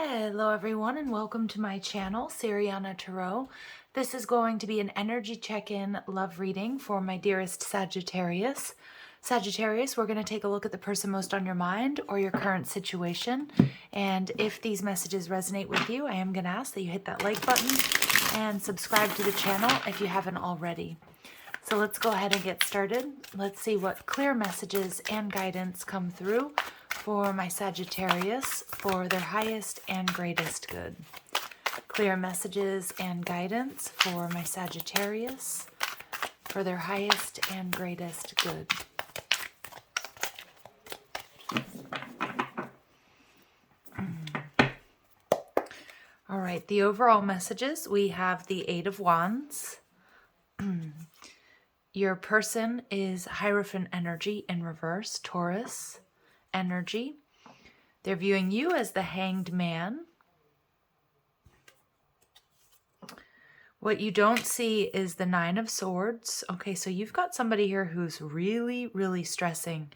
Hello everyone and welcome to my channel, Siriana Tarot. This is going to be an energy check-in love reading for my dearest Sagittarius. Sagittarius, we're going to take a look at the person most on your mind or your current situation. And if these messages resonate with you, I am going to ask that you hit that like button and subscribe to the channel if you haven't already. So let's go ahead and get started. Let's see what clear messages and guidance come through for my Sagittarius for their highest and greatest good. Clear messages and guidance for my Sagittarius for their highest and greatest good. All right, the overall messages, we have the Eight of Wands. Your person is Hierophant energy in reverse, Taurus energy. They're viewing you as the Hanged Man. What you don't see is the Nine of Swords. Okay, so you've got somebody here who's really stressing.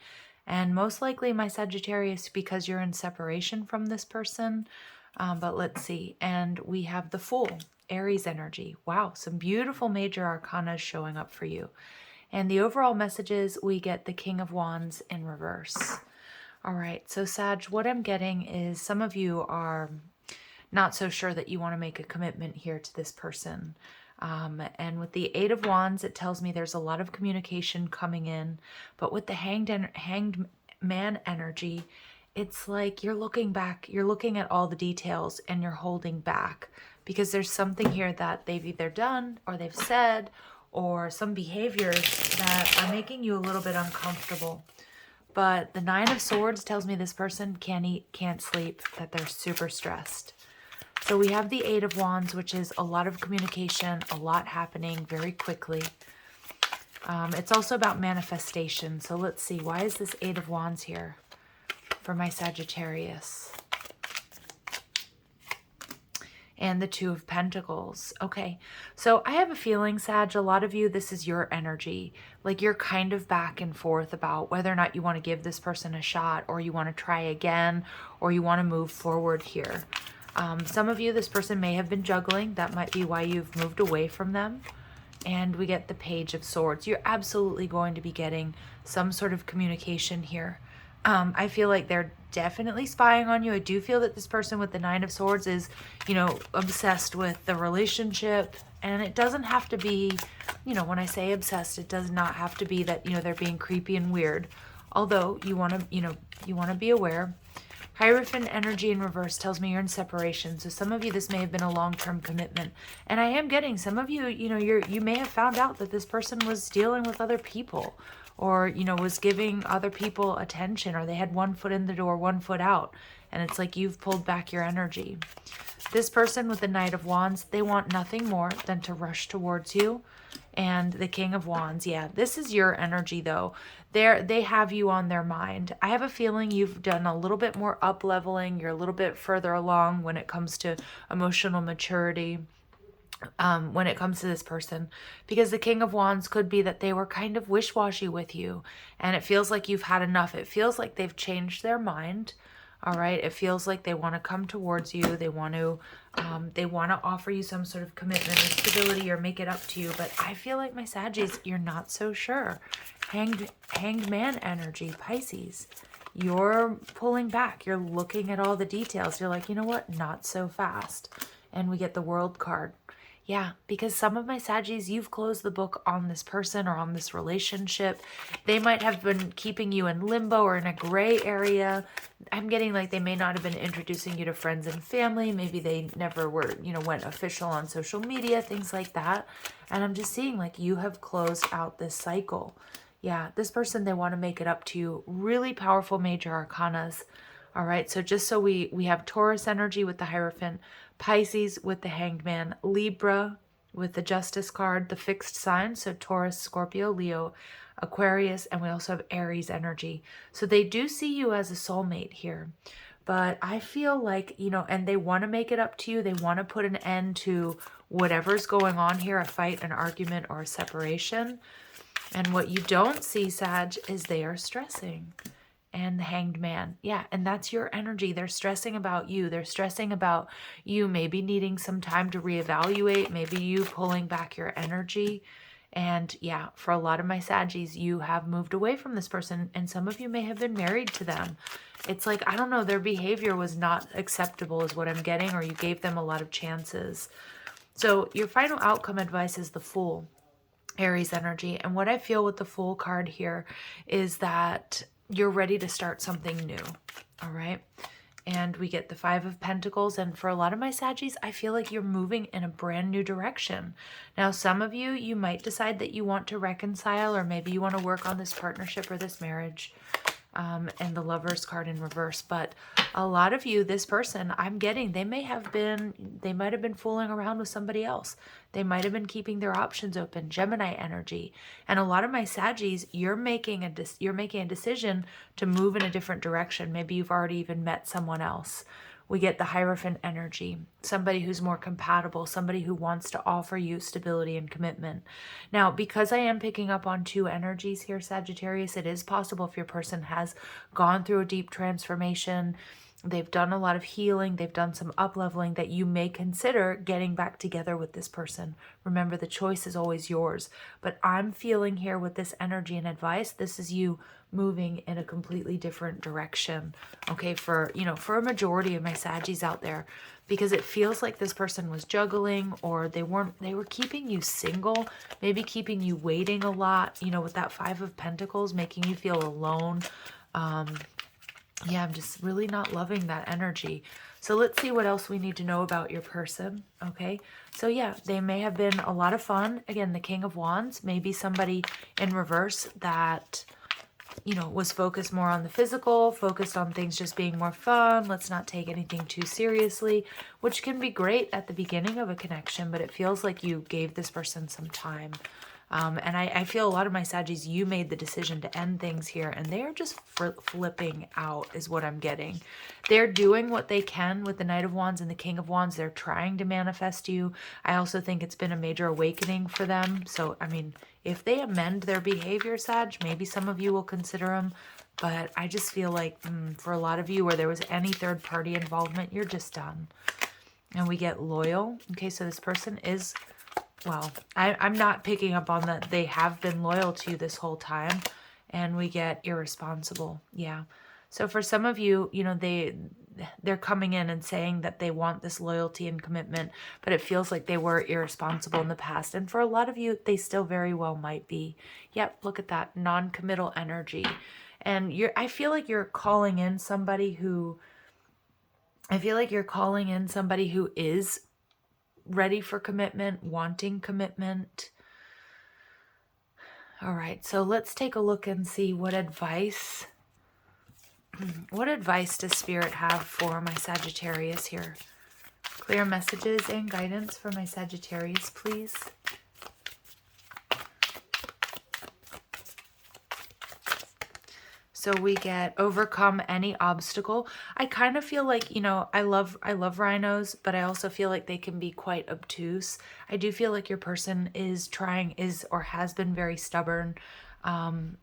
And most likely my Sagittarius, because you're in separation from this person. But let's see. And we have the Fool, Aries energy. Wow, some beautiful major arcana showing up for you. And the overall messages, we get the King of Wands in reverse. All right, so Sag, what I'm getting is some of you are not so sure that you want to make a commitment here to this person. And with the Eight of Wands, it tells me there's a lot of communication coming in. But with the Hanged Man energy, it's like you're looking back, you're looking at all the details and you're holding back. Because there's something here that they've either done or they've said or some behaviors that are making you a little bit uncomfortable. But the Nine of Swords tells me this person can't eat, can't sleep, that they're super stressed. So we have the Eight of Wands, which is a lot of communication, a lot happening very quickly. It's also about manifestation. So let's see, why is this Eight of Wands here for my Sagittarius? And the Two of Pentacles. Okay, so I have a feeling, Sag, a lot of you, this is your energy. Like you're kind of back and forth about whether or not you want to give this person a shot or you want to try again or you want to move forward here. Some of you, this person may have been juggling. That might be why you've moved away from them. And we get the Page of Swords. You're absolutely going to be getting some sort of communication here. I feel like they're definitely spying on you. I do feel that this person with the Nine of Swords is, you know, obsessed with the relationship. And it doesn't have to be, you know, when I say obsessed, it does not have to be that, you know, they're being creepy and weird. Although you want to, you know, you want to be aware. Hierophant energy in reverse tells me you're in separation. So some of you, this may have been a long-term commitment. And I am getting some of you, you know, you may have found out that this person was dealing with other people. Or, you know, was giving other people attention, or they had one foot in the door, one foot out. And it's like you've pulled back your energy. This person with the Knight of Wands, they want nothing more than to rush towards you. And the King of Wands, yeah, this is your energy though. They have you on their mind. I have a feeling you've done a little bit more up-leveling. You're a little bit further along when it comes to emotional maturity. When it comes to this person, because the King of Wands could be that they were kind of wish-washy with you and it feels like you've had enough. It feels like they've changed their mind. All right, it feels like they want to come towards you. They want to offer you some sort of commitment or stability or make it up to you. But I feel like my Saggies, you're not so sure. Hanged Man energy, Pisces. You're pulling back. You're looking at all the details. You're like, you know what? Not so fast. And we get the World card. Yeah, because some of my Saggies, you've closed the book on this person or on this relationship. They might have been keeping you in limbo or in a gray area. I'm getting like they may not have been introducing you to friends and family. Maybe they never were, you know, went official on social media, things like that. And I'm just seeing like you have closed out this cycle. Yeah, this person, they want to make it up to you. Really powerful major arcanas. All right, so just so we have Taurus energy with the Hierophant, Pisces with the Hanged Man, Libra with the Justice card, the fixed sign, so Taurus, Scorpio, Leo, Aquarius, and we also have Aries energy. So they do see you as a soulmate here. But I feel like, you know, and they want to make it up to you. They want to put an end to whatever's going on here, a fight, an argument, or a separation. And what you don't see, Sag, is they are stressing. and the Hanged Man. Yeah, and that's your energy. They're stressing about you. They're stressing about you maybe needing some time to reevaluate, maybe you pulling back your energy. And yeah, for a lot of my Saggies, you have moved away from this person, and some of you may have been married to them. It's like, I don't know, their behavior was not acceptable is what I'm getting, or you gave them a lot of chances. So your final outcome advice is the Fool, Aries energy. And what I feel with the Fool card here is that you're ready to start something new. All right. And we get the Five of Pentacles. And for a lot of my Saggies, I feel like you're moving in a brand new direction. Now, some of you, you might decide that you want to reconcile, or maybe you want to work on this partnership or this marriage. And the Lovers card in reverse. But a lot of you, this person, I'm getting, they might have been fooling around with somebody else. They might have been keeping their options open. Gemini energy. And a lot of my Saggies, you're making a decision to move in a different direction. Maybe you've already even met someone else. We get the Hierophant energy, somebody who's more compatible, somebody who wants to offer you stability and commitment. Now, because I am picking up on two energies here, Sagittarius, it is possible if your person has gone through a deep transformation, they've done a lot of healing, they've done some up-leveling, that you may consider getting back together with this person. Remember, the choice is always yours. But I'm feeling here with this energy and advice, this is you moving in a completely different direction, okay, for a majority of my Saggies out there, because it feels like this person was juggling, or they were keeping you single, maybe keeping you waiting a lot, with that Five of Pentacles, making you feel alone. Yeah, I'm just really not loving that energy. So let's see what else we need to know about your person, okay? So yeah, they may have been a lot of fun. Again, the King of Wands, maybe somebody in reverse that, was focused more on the physical, focused on things just being more fun. Let's not take anything too seriously, which can be great at the beginning of a connection, but it feels like you gave this person some time. And I feel a lot of my Saggies, you made the decision to end things here, and they are just flipping out is what I'm getting. They're doing what they can with the Knight of Wands and the King of Wands. They're trying to manifest you. I also think it's been a major awakening for them. So, I mean, if they amend their behavior, Sag, maybe some of you will consider them. But I just feel like for a lot of you where there was any third party involvement, you're just done. And we get Loyal. Okay, so this person is... Well, I'm not picking up on that they have been loyal to you this whole time. And we get Irresponsible. Yeah. So for some of you, they're coming in and saying that they want this loyalty and commitment, but it feels like they were irresponsible in the past. And for a lot of you, they still very well might be. Yep, look at that non-committal energy. And I feel like you're calling in somebody who is ready for commitment, wanting commitment. All right, so let's take a look and see what advice does Spirit have for my Sagittarius here. Clear messages and guidance for my Sagittarius, please. So we get overcome any obstacle. I kind of feel like, I love rhinos, but I also feel like they can be quite obtuse. I do feel like your person is or has been very stubborn. And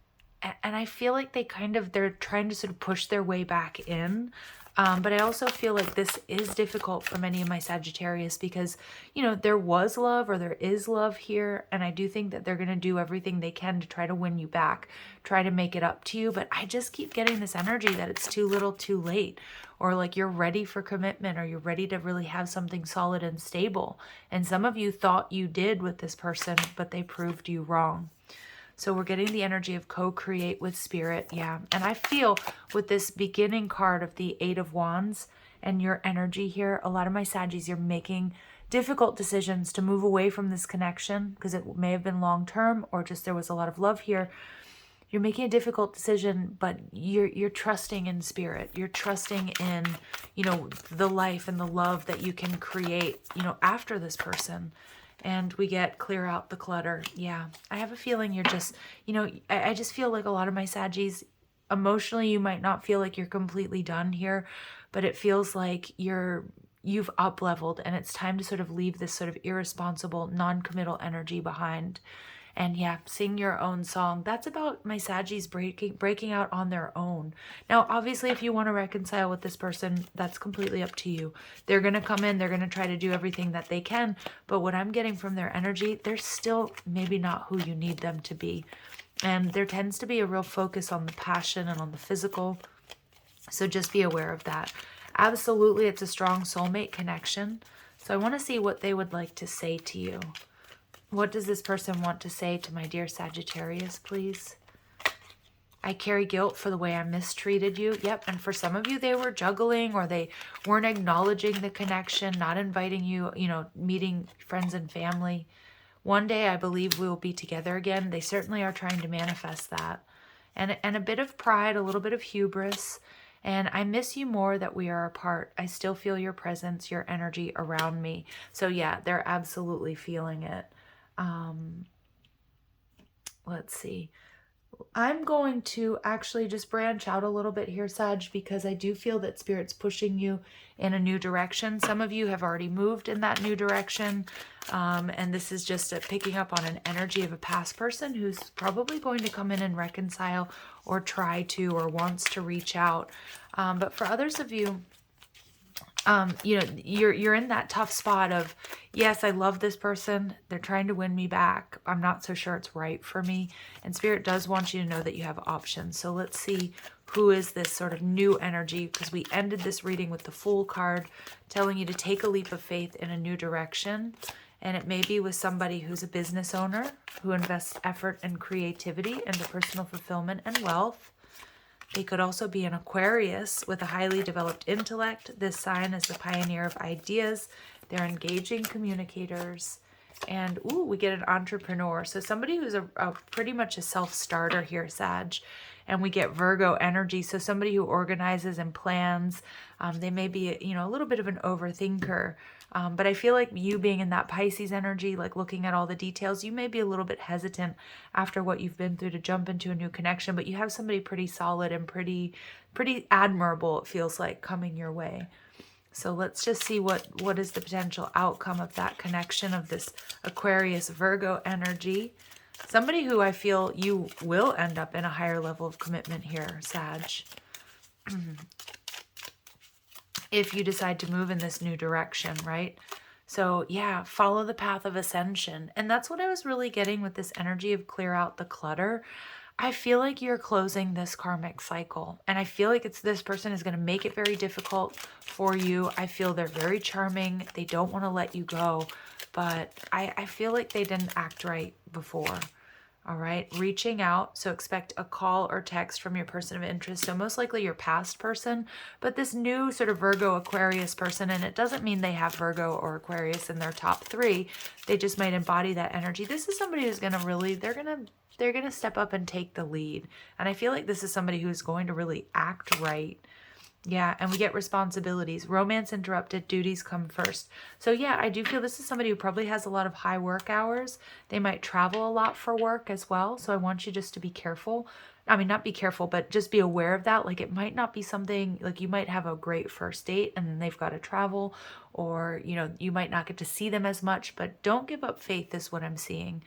I feel like they're trying to sort of push their way back in. But I also feel like this is difficult for many of my Sagittarius because, there was love or there is love here. And I do think that they're going to do everything they can to try to win you back, try to make it up to you. But I just keep getting this energy that it's too little too late, or like you're ready for commitment, or you're ready to really have something solid and stable. And some of you thought you did with this person, but they proved you wrong. So we're getting the energy of co-create with Spirit. Yeah. And I feel with this beginning card of the Eight of Wands and your energy here, a lot of my Saggies, you're making difficult decisions to move away from this connection because it may have been long-term or just there was a lot of love here. You're making a difficult decision, but you're trusting in Spirit. You're trusting in, the life and the love that you can create, after this person. And we get clear out the clutter. Yeah, I have a feeling you're just, I just feel like a lot of my Saggies, emotionally, you might not feel like you're completely done here, but it feels like you've up-leveled and it's time to sort of leave this sort of irresponsible, non-committal energy behind. And yeah, sing your own song. That's about my Saggies breaking out on their own. Now, obviously, if you want to reconcile with this person, that's completely up to you. They're going to come in, they're going to try to do everything that they can. But what I'm getting from their energy, they're still maybe not who you need them to be. And there tends to be a real focus on the passion and on the physical. So just be aware of that. Absolutely, it's a strong soulmate connection. So I want to see what they would like to say to you. What does this person want to say to my dear Sagittarius, please? I carry guilt for the way I mistreated you. Yep, and for some of you, they were juggling or they weren't acknowledging the connection, not inviting you, meeting friends and family. One day, I believe we will be together again. They certainly are trying to manifest that. And a bit of pride, a little bit of hubris. And I miss you more that we are apart. I still feel your presence, your energy around me. So yeah, they're absolutely feeling it. Let's see. I'm going to actually just branch out a little bit here, Sag, because I do feel that Spirit's pushing you in a new direction. Some of you have already moved in that new direction. And this is just picking up on an energy of a past person who's probably going to come in and reconcile or try to or wants to reach out. But for others of you, you're in that tough spot of, yes, I love this person. They're trying to win me back. I'm not so sure it's right for me. And Spirit does want you to know that you have options. So let's see who is this sort of new energy, because we ended this reading with the Fool card telling you to take a leap of faith in a new direction. And it may be with somebody who's a business owner who invests effort and creativity into personal fulfillment and wealth. They could also be an Aquarius with a highly developed intellect. This sign is the pioneer of ideas. They're engaging communicators. And, ooh, we get an entrepreneur. So somebody who's a pretty much a self-starter here, Sag. And we get Virgo energy. So somebody who organizes and plans. They may be, a little bit of an overthinker. But I feel like you being in that Pisces energy, like looking at all the details, you may be a little bit hesitant after what you've been through to jump into a new connection, but you have somebody pretty solid and pretty admirable, it feels like, coming your way. So let's just see what is the potential outcome of that connection of this Aquarius Virgo energy. Somebody who I feel you will end up in a higher level of commitment here, Sag. If you decide to move in this new direction, right? So yeah, follow the path of ascension. And that's what I was really getting with this energy of clear out the clutter. I feel like you're closing this karmic cycle. And I feel like this person is going to make it very difficult for you. I feel they're very charming. They don't want to let you go. But I feel like they didn't act right before. All right, reaching out. So expect a call or text from your person of interest. So most likely your past person, but this new sort of Virgo Aquarius person, and it doesn't mean they have Virgo or Aquarius in their top 3. They just might embody that energy. This is somebody who's going to really, they're going to step up and take the lead. And I feel like this is somebody who's going to really act right. Yeah, and we get responsibilities. Romance interrupted, duties come first. So yeah, I do feel this is somebody who probably has a lot of high work hours. They might travel a lot for work as well. So I want you just to be careful. I mean, not be careful, but just be aware of that. Like, it might not be something, like, you might have a great first date and then they've got to travel, or, you might not get to see them as much, but don't give up faith is what I'm seeing.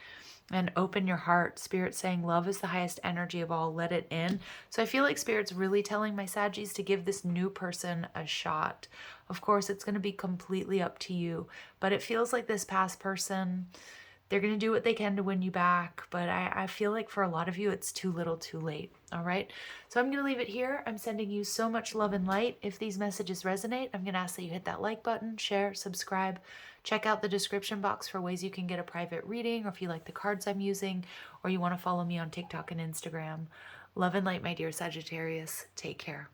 And open your heart. Spirit saying love is the highest energy of all. Let it in. So I feel like Spirit's really telling my Saggies to give this new person a shot. Of course, it's going to be completely up to you. But it feels like this past person, they're going to do what they can to win you back. But I feel like for a lot of you, it's too little too late. All right. So I'm going to leave it here. I'm sending you so much love and light. If these messages resonate, I'm going to ask that you hit that like button, share, subscribe. Check out the description box for ways you can get a private reading, or if you like the cards I'm using, or you want to follow me on TikTok and Instagram. Love and light, my dear Sagittarius. Take care.